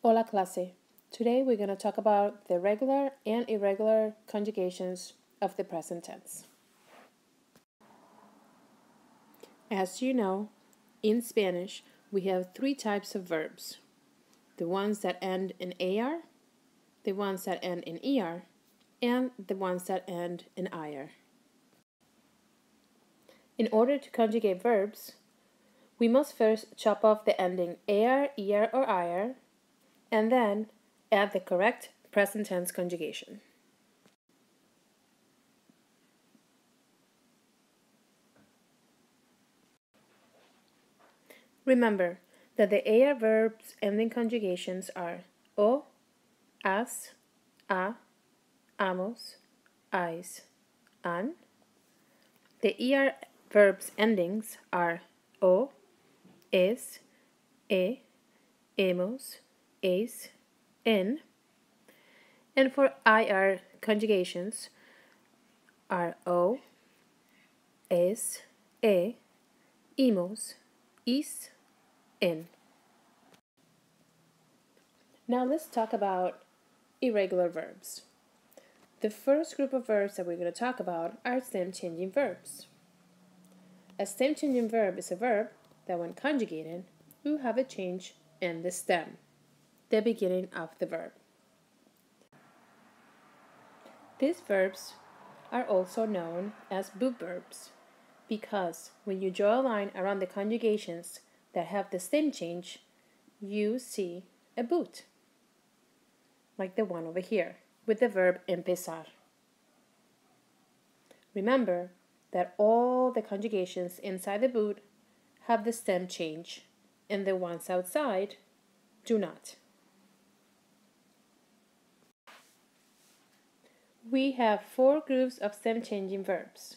Hola clase. Today we're going to talk about the regular and irregular conjugations of the present tense. As you know, in Spanish we have three types of verbs. The ones that end in AR, the ones that end in ER, and the ones that end in IR. In order to conjugate verbs, we must first chop off the ending AR, ER, or IR, and then add the correct present tense conjugation. Remember that the AR verbs ending conjugations are o, as, a, amos, ais, an. The ER verbs endings are o, es, e, hemos, es, en. And for IR conjugations are o, es, e, hemos, is, in. Now let's talk about irregular verbs. The first group of verbs that we're going to talk about are stem-changing verbs. A stem-changing verb is a verb that when conjugated will have a change in the stem, the beginning of the verb. These verbs are also known as boot verbs because when you draw a line around the conjugations that have the stem change, you see a boot, like the one over here, with the verb empezar. Remember that all the conjugations inside the boot have the stem change, and the ones outside do not. We have four groups of stem-changing verbs.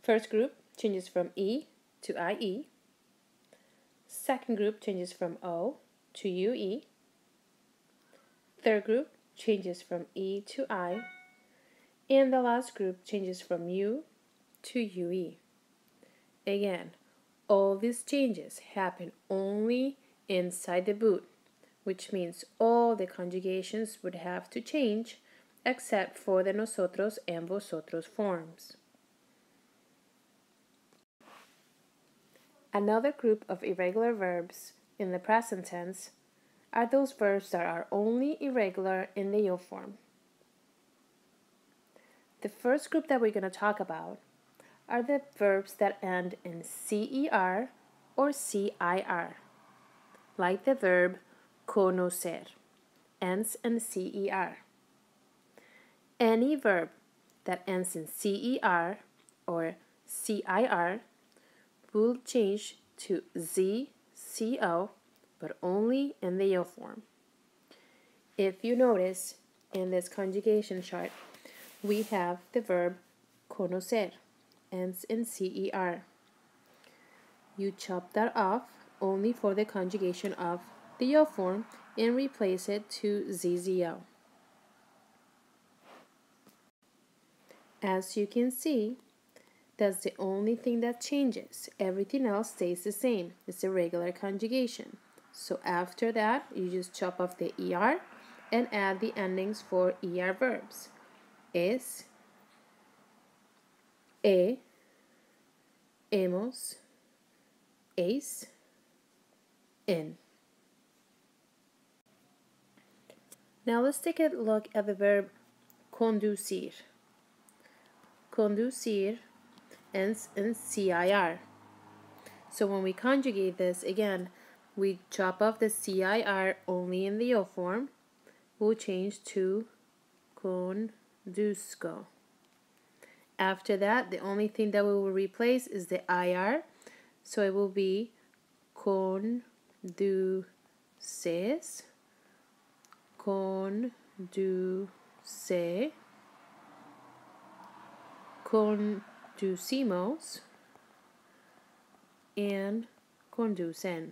First group changes from E to IE. Second group changes from O to UE. Third group changes from E to I. And the last group changes from U to UE. Again, all these changes happen only inside the boot, which means all the conjugations would have to change except for the nosotros and vosotros forms. Another group of irregular verbs in the present tense are those verbs that are only irregular in the yo form. The first group that we're going to talk about are the verbs that end in CER or CIR, like the verb conocer, ends in CER. Any verb that ends in CER or CIR will change to ZCO, but only in the yo form. If you notice in this conjugation chart, we have the verb conocer, ends in CER. You chop that off only for the conjugation of the yo form and replace it to ZZO. As you can see, that's the only thing that changes. Everything else stays the same. It's a regular conjugation. So after that, you just chop off the ER and add the endings for ER verbs. Es, e, hemos, es, en. Now let's take a look at the verb conducir. Conducir ends in CIR. So when we conjugate this, again, we chop off the CIR only in the yo form. We'll change to conduzco. After that, the only thing that we will replace is the IR. So it will be conduces, conduce, conducimos, and conducen.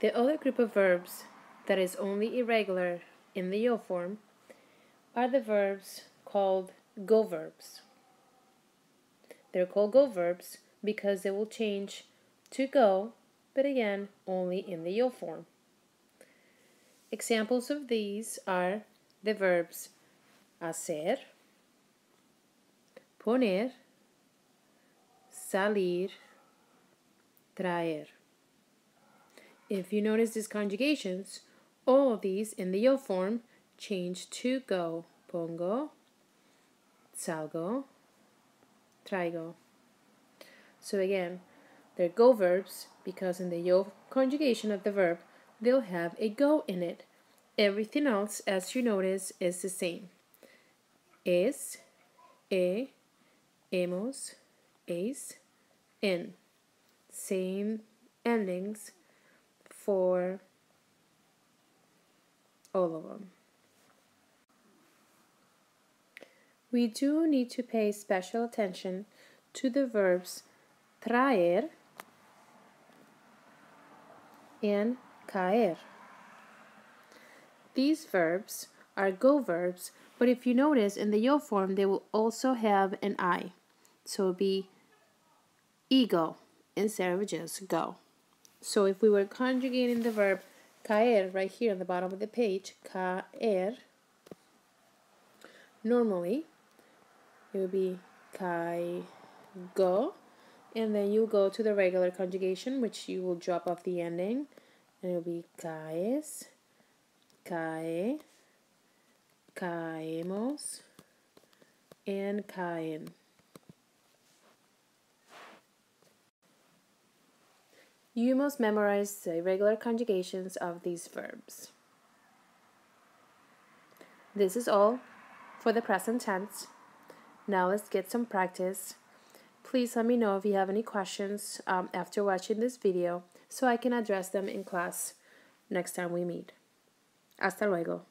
The other group of verbs that is only irregular in the yo form are the verbs called go verbs. They're called go verbs because they will change to go, but again, only in the yo form. Examples of these are the verbs hacer, poner, salir, traer. If you notice these conjugations, all of these in the yo form change to go. Pongo, salgo, traigo. So again, they're go verbs because in the yo conjugation of the verb, they'll have a go in it. Everything else, as you notice, is the same. Es, hemos, es, en. Same endings for all of them. We do need to pay special attention to the verbs traer and caer. These verbs are go verbs, but if you notice in the yo form, they will also have an I. So it will be ego instead of just go. So if we were conjugating the verb caer right here on the bottom of the page, caer, normally it would be caigo, and then you go to the regular conjugation, which you will drop off the ending, and it will be caes, cae, caemos, and caen. You must memorize the regular conjugations of these verbs. This is all for the present tense. Now let's get some practice. Please let me know if you have any questions after watching this video so I can address them in class next time we meet. Hasta luego.